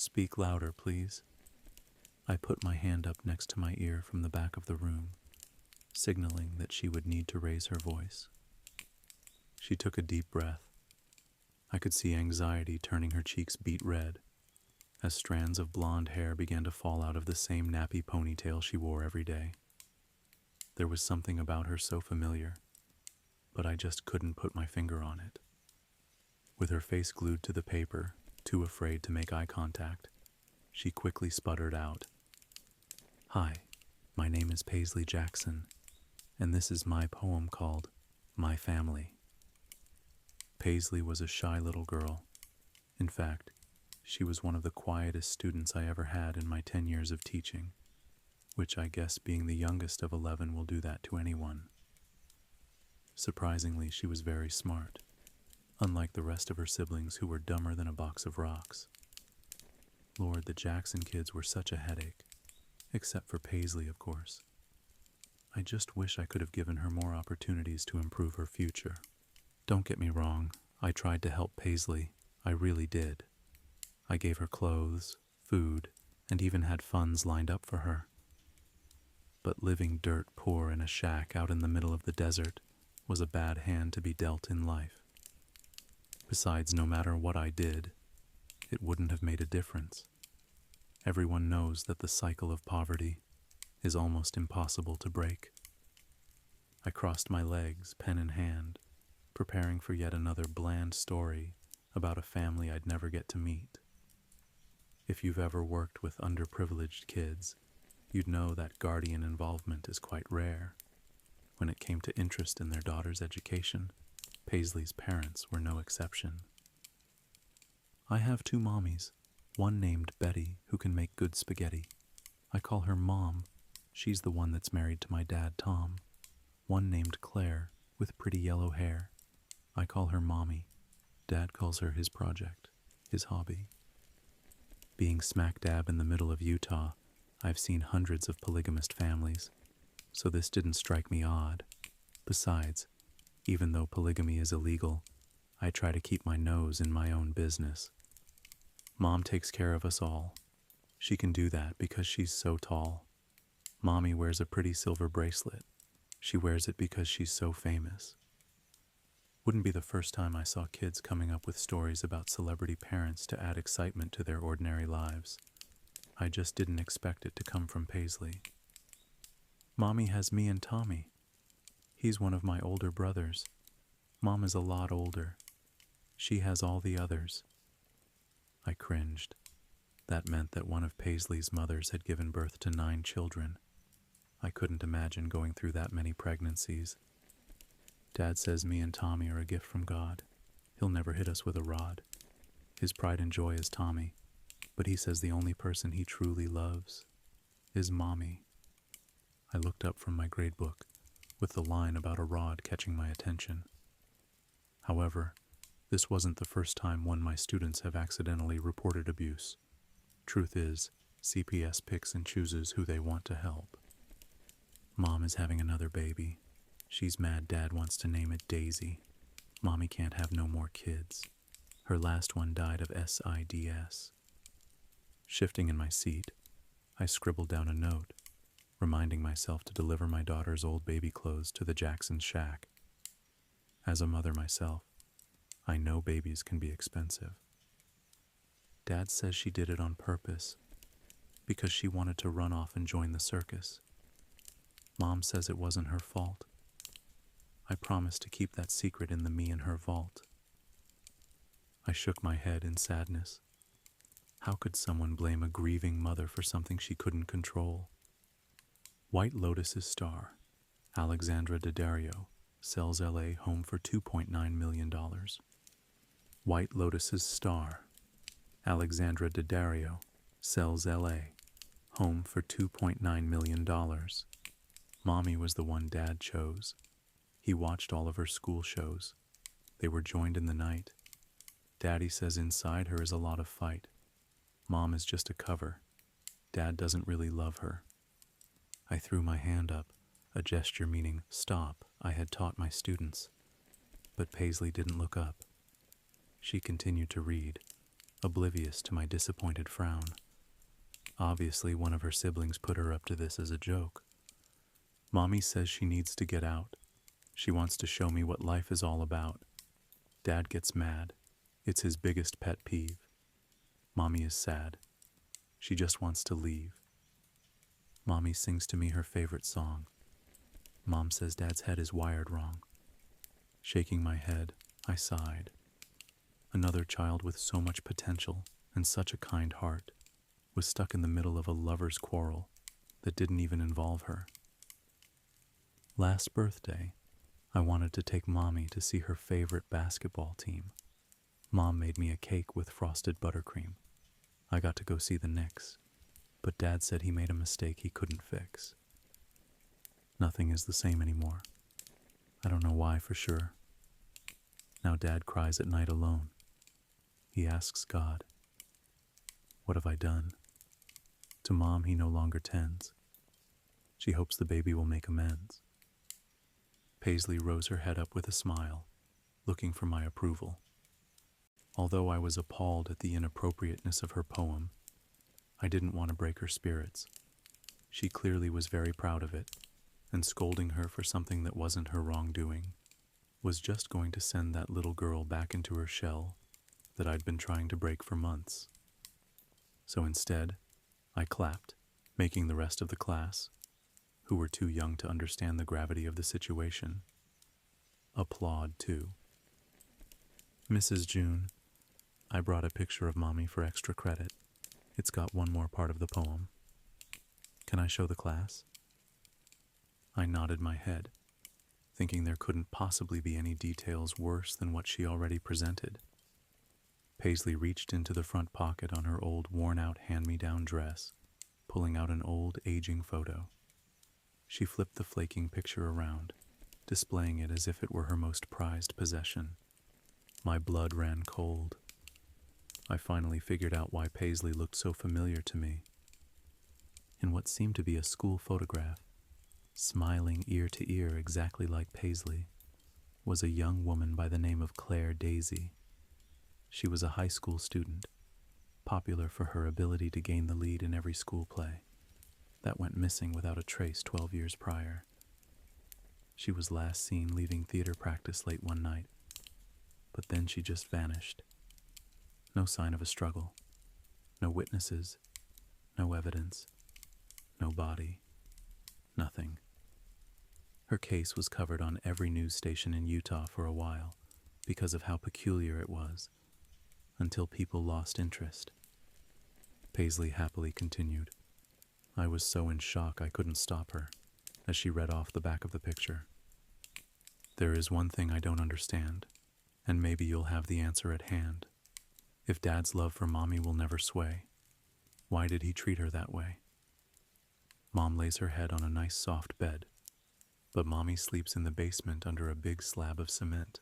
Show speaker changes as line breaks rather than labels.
Speak louder, please. I put my hand up next to my ear from the back of the room, signaling that she would need to raise her voice. She took a deep breath. I could see anxiety turning her cheeks beet red as strands of blonde hair began to fall out of the same nappy ponytail she wore every day. There was something about her so familiar, but I just couldn't put my finger on it. With her face glued to the paper, too afraid to make eye contact, she quickly sputtered out, "Hi, my name is Paisley Jackson, and this is my poem called My Family." Paisley was a shy little girl. In fact, she was one of the quietest students I ever had in my 10 years of teaching, which I guess being the youngest of 11 will do that to anyone. Surprisingly, she was very smart, unlike the rest of her siblings who were dumber than a box of rocks. Lord, the Jackson kids were such a headache, except for Paisley, of course. I just wish I could have given her more opportunities to improve her future. Don't get me wrong, I tried to help Paisley, I really did. I gave her clothes, food, and even had funds lined up for her. But living dirt poor in a shack out in the middle of the desert was a bad hand to be dealt in life. Besides, no matter what I did, it wouldn't have made a difference. Everyone knows that the cycle of poverty is almost impossible to break. I crossed my legs, pen in hand, preparing for yet another bland story about a family I'd never get to meet. If you've ever worked with underprivileged kids, you'd know that guardian involvement is quite rare. When it came to interest in their daughter's education, Paisley's parents were no exception. I have 2 mommies, one named Betty who can make good spaghetti. I call her Mom. She's the one that's married to my dad, Tom. One named Claire with pretty yellow hair. I call her Mommy. Dad calls her his project, his hobby. Being smack dab in the middle of Utah, I've seen hundreds of polygamist families, so this didn't strike me odd. Besides, even though polygamy is illegal, I try to keep my nose in my own business. Mom takes care of us all. She can do that because she's so tall. Mommy wears a pretty silver bracelet. She wears it because she's so famous. Wouldn't be the first time I saw kids coming up with stories about celebrity parents to add excitement to their ordinary lives. I just didn't expect it to come from Paisley. Mommy has me and Tommy. He's one of my older brothers. Mom is a lot older. She has all the others. I cringed. That meant that one of Paisley's mothers had given birth to 9 children. I couldn't imagine going through that many pregnancies. Dad says me and Tommy are a gift from God. He'll never hit us with a rod. His pride and joy is Tommy, but he says the only person he truly loves is Mommy. I looked up from my grade book, with the line about a rod catching my attention. However, this wasn't the first time one of my students have accidentally reported abuse. Truth is, CPS picks and chooses who they want to help. Mom is having another baby. She's mad Dad wants to name it Daisy. Mommy can't have no more kids. Her last one died of SIDS. Shifting in my seat, I scribbled down a note, reminding myself to deliver my daughter's old baby clothes to the Jackson shack. As a mother myself, I know babies can be expensive. Dad says she did it on purpose, because she wanted to run off and join the circus. Mom says it wasn't her fault. I promised to keep that secret in the me and her vault. I shook my head in sadness. How could someone blame a grieving mother for something she couldn't control? White Lotus's star, Alexandra Daddario, sells LA home for $2.9 million. White Lotus's star, Alexandra Daddario, sells LA home for $2.9 million. Mommy was the one Dad chose. He watched all of her school shows. They were joined in the night. Daddy says inside her is a lot of fight. Mom is just a cover. Dad doesn't really love her. I threw my hand up, a gesture meaning stop I had taught my students. But Paisley didn't look up. She continued to read, oblivious to my disappointed frown. Obviously, one of her siblings put her up to this as a joke. Mommy says she needs to get out. She wants to show me what life is all about. Dad gets mad. It's his biggest pet peeve. Mommy is sad. She just wants to leave. Mommy sings to me her favorite song. Mom says Dad's head is wired wrong. Shaking my head, I sighed. Another child with so much potential and such a kind heart was stuck in the middle of a lover's quarrel that didn't even involve her. Last birthday, I wanted to take Mommy to see her favorite basketball team. Mom made me a cake with frosted buttercream. I got to go see the Knicks, but Dad said he made a mistake he couldn't fix. Nothing is the same anymore. I don't know why for sure. Now Dad cries at night alone. He asks God, "What have I done?" To Mom he no longer tends. She hopes the baby will make amends. Paisley rose her head up with a smile, looking for my approval. Although I was appalled at the inappropriateness of her poem, I didn't want to break her spirits. She clearly was very proud of it, and scolding her for something that wasn't her wrongdoing was just going to send that little girl back into her shell that I'd been trying to break for months. So instead, I clapped, making the rest of the class, who were too young to understand the gravity of the situation, applaud too. Mrs. June, I brought a picture of Mommy for extra credit. It's got one more part of the poem. Can I show the class? I nodded my head, thinking there couldn't possibly be any details worse than what she already presented. Paisley reached into the front pocket on her old worn-out hand-me-down dress, pulling out an old, aging photo. She flipped the flaking picture around, displaying it as if it were her most prized possession. My blood ran cold. I finally figured out why Paisley looked so familiar to me. In what seemed to be a school photograph, smiling ear to ear exactly like Paisley, was a young woman by the name of Claire Daisy. She was a high school student, popular for her ability to gain the lead in every school play. That went missing without a trace 12 years prior. She was last seen leaving theater practice late one night, but then she just vanished. No sign of a struggle, no witnesses, no evidence, no body, nothing. Her case was covered on every news station in Utah for a while because of how peculiar it was, until people lost interest. Paisley happily continued. I was so in shock I couldn't stop her, as she read off the back of the picture. There is one thing I don't understand, and maybe you'll have the answer at hand. If Dad's love for Mommy will never sway, why did he treat her that way? Mom lays her head on a nice soft bed, but Mommy sleeps in the basement under a big slab of cement.